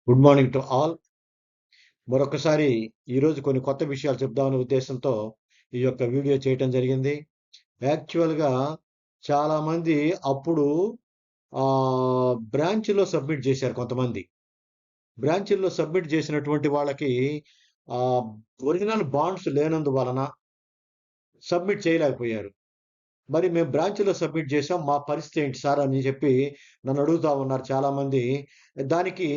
Good morning to all. మరొకసారి ఈరోజు కొన్ని కొత్త విషయాలు చెప్దామనే ఉద్దేశంతో ఈ యొక్క వీడియో చేయటం జరిగింది. యాక్చువల్‌గా చాలామంది అప్పుడు బ్రాంచ్‌లో సబ్మిట్ చేశారు కొంతమంది. బ్రాంచుల్లో సబ్మిట్ చేసినటువంటి వాళ్ళకి ఆహ్, ఒరిజినల్ బాండ్స్ లేనందువలన సబ్మిట్ చేయలేకపోయారు. మరి మేము బ్రాంచ్‌లో సబ్మిట్ చేసాం. మా పరిస్థితి ఏంటి సార్ అని చెప్పి నన్ను అడుగుతా ఉన్నారు చాలామంది. దానికి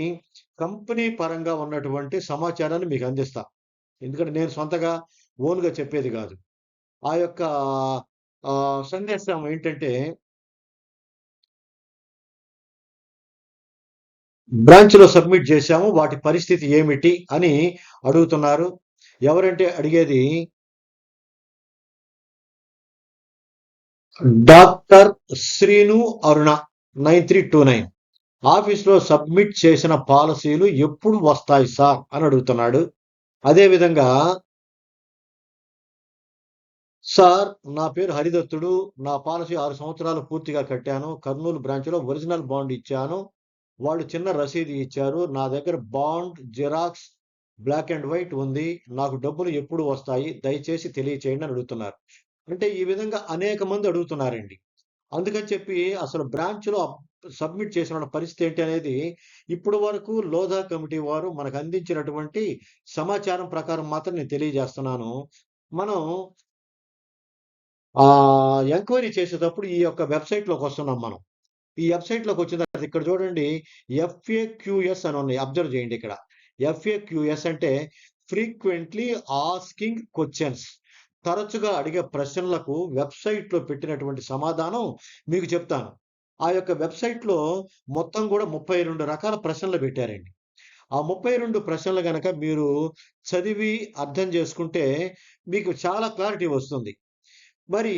కంపెనీ పరంగా ఉన్నటువంటి సమాచారాన్ని మీకు అందిస్తా. ఎందుకంటే నేను సొంతగా ఓన్‌గా చెప్పేది గాదు. ఆ యొక్క సందేశం ఏంటంటే, బ్రాంచ్‌లో సబ్మిట్ చేశాము. వాటి పరిస్థితి ఏమిటి అని అడుగుతున్నారు. ఎవరంటే అడిగేది డాక్టర్ శ్రీను అరుణ 9329. ఆఫీస్‌లో సబ్మిట్ చేసిన పాలసీలు ఎప్పుడు వస్తాయి సార్ అని అడుగుతున్నాడు. అదే విధంగా సార్ నా పేరు హరిదత్తుడు. నా పాలసీ 6 సంవత్సరాలు పూర్తిగా కట్టాను. కర్నూలు బ్రాంచ్‌లో ఒరిజినల్ బాండ్ ఇచ్చాను. వాళ్ళు చిన్న రసీదు ఇచ్చారు. నా దగ్గర bond xerox black and white ఉంది. నాకు డబ్బులు ఎప్పుడు వస్తాయి? దయచేసి తెలియచేయండి అని అడుగుతున్నారు. అంటే ఈ విధంగా అనేక మంది అడుగుతున్నారండి. అందుకని చెప్పి అసలు బ్రాంచ్‌లో సబ్మిట్ చేసిన వాళ్ళ పరిస్థితి ఏంటి అనేది ఇప్పటి వరకు లోధా కమిటీ వారు మనకు అందించినటువంటి సమాచారం ప్రకారం మాత్రం నేను తెలియజేస్తున్నాను. మనం ఎంక్వైరీ చేసేటప్పుడు ఈ యొక్క వెబ్‌సైట్‌లోకి వస్తున్నాం మనం. ఈ వెబ్‌సైట్‌లోకి వచ్చిన తర్వాత ఇక్కడ చూడండి, ఎఫ్ఏక్యూఎస్ అని ఉన్నాయి. అబ్జర్వ్ చేయండి ఇక్కడ. ఎఫ్ఏక్యూఎస్ అంటే ఫ్రీక్వెంట్లీ ఆస్కింగ్ క్వెషన్స్. తరచుగా అడిగే ప్రశ్నలకు వెబ్‌సైట్‌లో పెట్టినటువంటి సమాధానం మీకు చెప్తాను. ఆ యొక్క వెబ్‌సైట్‌లో మొత్తం కూడా 32 రకాల ప్రశ్నలు పెట్టారండి. ఆ 32 ప్రశ్నలు గనక మీరు చదివి అర్థం చేసుకుంటే మీకు చాలా క్లారిటీ వస్తుంది. మరి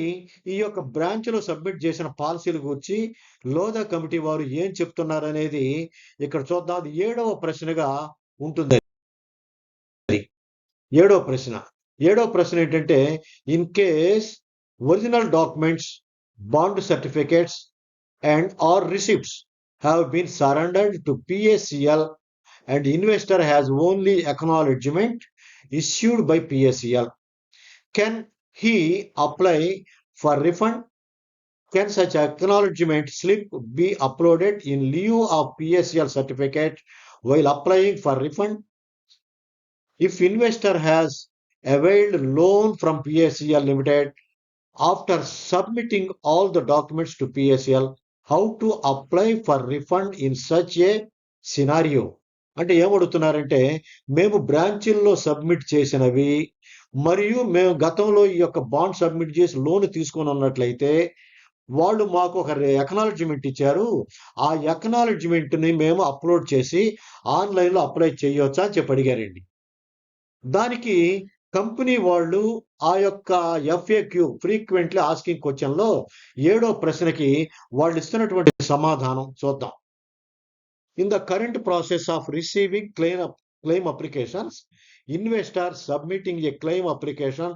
ఈ యొక్క బ్రాంచ్‌లో సబ్మిట్ చేసిన పాలసీల గూర్చి లోధా కమిటీ వారు ఏం చెప్తున్నారనేది ఇక్కడ చూద్దాం. అది ఏడవ ప్రశ్నగా ఉంటుందది. ఏడవ ప్రశ్న. ఏడవ ప్రశ్న ఏంటంటే, in case original documents, bond certificates and or receipts have been surrendered to PACL and investor has only acknowledgement issued by PACL. Can he apply for refund? Can such acknowledgement slip be uploaded in lieu of PACL certificate while applying for refund? If investor has availed loan from PACL Limited after submitting all the documents to PACL, how to apply for refund in such a scenario? అంటే ఏమడుగుతున్నారంటే, మేము బ్రాంచీల్లో submit చేసినవి మరియు మేము గతంలో ఈ యొక్క bond submit చేసి loan తీసుకొని ఉన్నట్లయితే వాళ్ళు మాకు ఒక ఎకనాలెడ్జ్‌మెంట్ ఇచ్చారు. ఆ ఎకనాలెడ్జ్‌మెంట్‌ని మేము అప్‌లోడ్ చేసి ఆన్‌లైన్‌లో అప్లై చేయొచ్చా అని చెప్పి అడిగారండి. దానికి కంపెనీ వాళ్ళు ఆ యొక్క ఎఫ్ఏక్యూ ఫ్రీక్వెంట్లీ ఆస్కింగ్ క్వెషన్‌లో ఏడో ప్రశ్నకి వాళ్ళు ఇస్తున్నటువంటి సమాధానం చూద్దాం. In the current process of receiving claim applications, investor submitting a claim application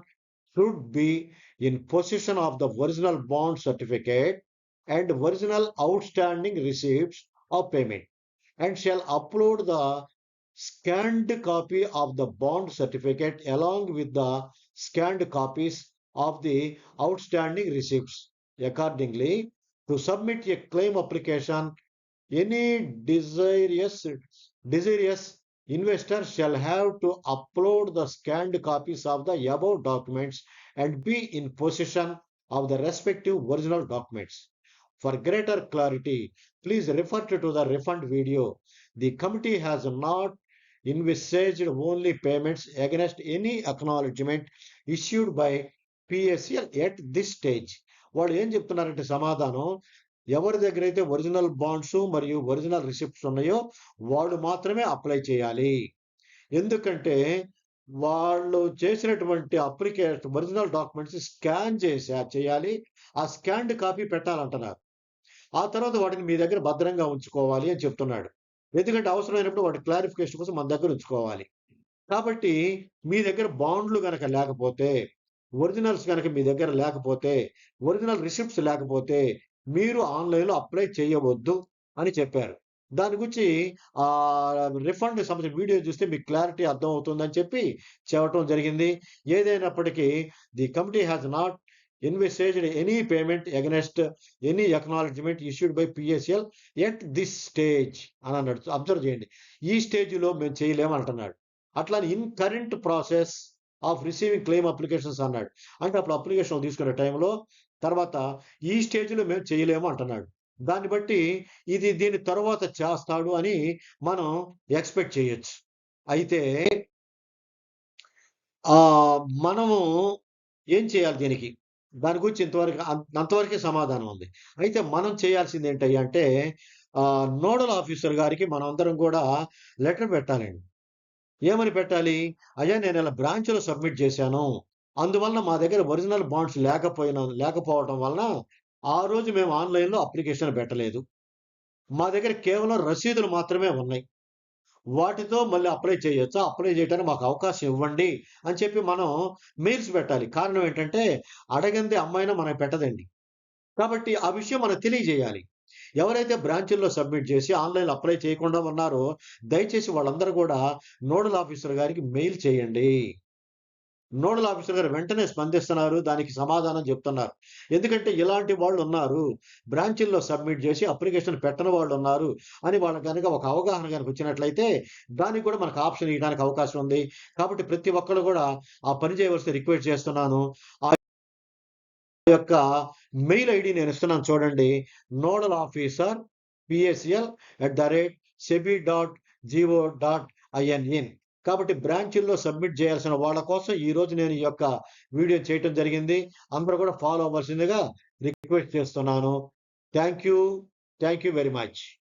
should be in possession of the original bond certificate and original outstanding receipts of payment and shall upload the scanned copy of the bond certificate along with the scanned copies of the outstanding receipts. Accordingly, to submit a claim application, any desirous investor shall have to upload the scanned copies of the above documents and be in possession of the respective original documents. For greater clarity, please refer to the refund video. The committee has not envisaged only payments against any acknowledgement issued by PACL at this stage. వాళ్ళు ఏం చెప్తున్నారంటే సమాధానం, ఎవరి దగ్గరైతే original bonds మరియు original receipts ఉన్నాయో వాళ్ళు మాత్రమే అప్లై చేయాలి. ఎందుకంటే వాళ్ళు చేసినటువంటి ఒరిజినల్ డాక్యుమెంట్స్ స్కాన్ చేయాలి. ఆ స్కాన్డ్ కాపీ పెట్టాలంటున్నారు. ఆ తర్వాత వాటిని మీ దగ్గర భద్రంగా ఉంచుకోవాలి అని చెప్తున్నాడు. ఎందుకంటే అవసరమైనప్పుడు వాటి క్లారిఫికేషన్ కోసం మన దగ్గర ఉంచుకోవాలి. కాబట్టి మీ దగ్గర బాండ్లు గనక లేకపోతే, ఒరిజినల్స్ గనక మీ దగ్గర లేకపోతే, ఒరిజినల్ రిసిప్ట్స్ లేకపోతే మీరు ఆన్‌లైన్‌లో అప్లై చేయవద్దు అని చెప్పారు. దాని గురించి రిఫండ్ సంబంధించిన వీడియో చూస్తే మీకు క్లారిటీ అర్థం అవుతుందని చెప్పి చెప్పడం జరిగింది. ఏదైనప్పటికీ the committee has not envisaged any payment against any acknowledgement issued by PSL at this stage అని అన్నాడు. అబ్జర్వ్ చేయండి. ఈ స్టేజ్లో మేము చేయలేము అంటున్నాడు. అట్లానే in current process of receiving claim applications అన్నాడు. అంటే అప్పుడు అప్లికేషన్ తీసుకునే టైంలో తర్వాత ఈ స్టేజ్లో మేము చేయలేము అంటున్నాడు. దాన్ని బట్టి దీని తర్వాత చేస్తాడు అని మనం ఎక్స్పెక్ట్ చేయొచ్చు. అయితే మనము ఏం చేయాలి దీనికి? దాని గురించి ఇంతవరకు అంతవరకే సమాధానం ఉంది. అయితే మనం చేయాల్సింది ఏంటయ్యా అంటే నోడల్ ఆఫీసర్ గారికి మనం అందరం కూడా లెటర్ పెట్టాలండి. ఏమని పెట్టాలి? అయ్యా నేను ఇలా బ్రాంచ్‌లో సబ్మిట్ చేశాను. అందువలన మా దగ్గర ఒరిజినల్ బాండ్స్ లేకపోవటం వలన ఆ రోజు మేము ఆన్‌లైన్‌లో అప్లికేషన్ పెట్టలేదు. మా దగ్గర కేవలం రసీదులు మాత్రమే ఉన్నాయి. వాటితో మళ్ళీ అప్లై చేయొచ్చా? అప్లై చేయడానికి మాకు అవకాశం ఇవ్వండి అని చెప్పి మనం మెయిల్స్ పెట్టాలి. కారణం ఏంటంటే అడగందే అమ్మాయినా మనకు పెట్టదండి. కాబట్టి ఆ విషయం మనకు తెలియజేయాలి. ఎవరైతే బ్రాంచుల్లో సబ్మిట్ చేసి ఆన్‌లైన్‌లో అప్లై చేయకుండా ఉన్నారో దయచేసి వాళ్ళందరూ కూడా నోడల్ ఆఫీసర్ గారికి మెయిల్ చేయండి. నోడల్ ఆఫీసర్ గారు వెంటనే స్పందిస్తున్నారు. దానికి సమాధానం చెప్తున్నారు. ఎందుకంటే ఇలాంటి వాళ్ళున్నారు. బ్రాంచుల్లో సబ్మిట్ చేసి అప్లికేషన్ పెట్టని వాళ్ళున్నారు అని వాళ్ళకి గనక ఒక అవగాహన గనక వచ్చినట్లయితే దానికి కూడా మనకు ఆప్షన్ ఇయడానికి అవకాశం ఉంది. కాబట్టి ప్రతి ఒక్కళ్ళు కూడా ఆ పని చేయవలసి రిక్వెస్ట్ చేస్తున్నాను. ఆ యొక్క మెయిల్ ఐడీ నేను ఇస్తున్నాను చూడండి. Nodal officer PSL@sebi.go.in. కాబట్టి బ్రాంచుల్లో సబ్మిట్ చేయాల్సిన వాళ్ళ కోసం ఈరోజు నేను ఈ యొక్క వీడియో చేయటం జరిగింది. అందరూ కూడా ఫాలో అవ్వాల్సిందిగా రిక్వెస్ట్ చేస్తున్నాను. Thank you. Thank you very much.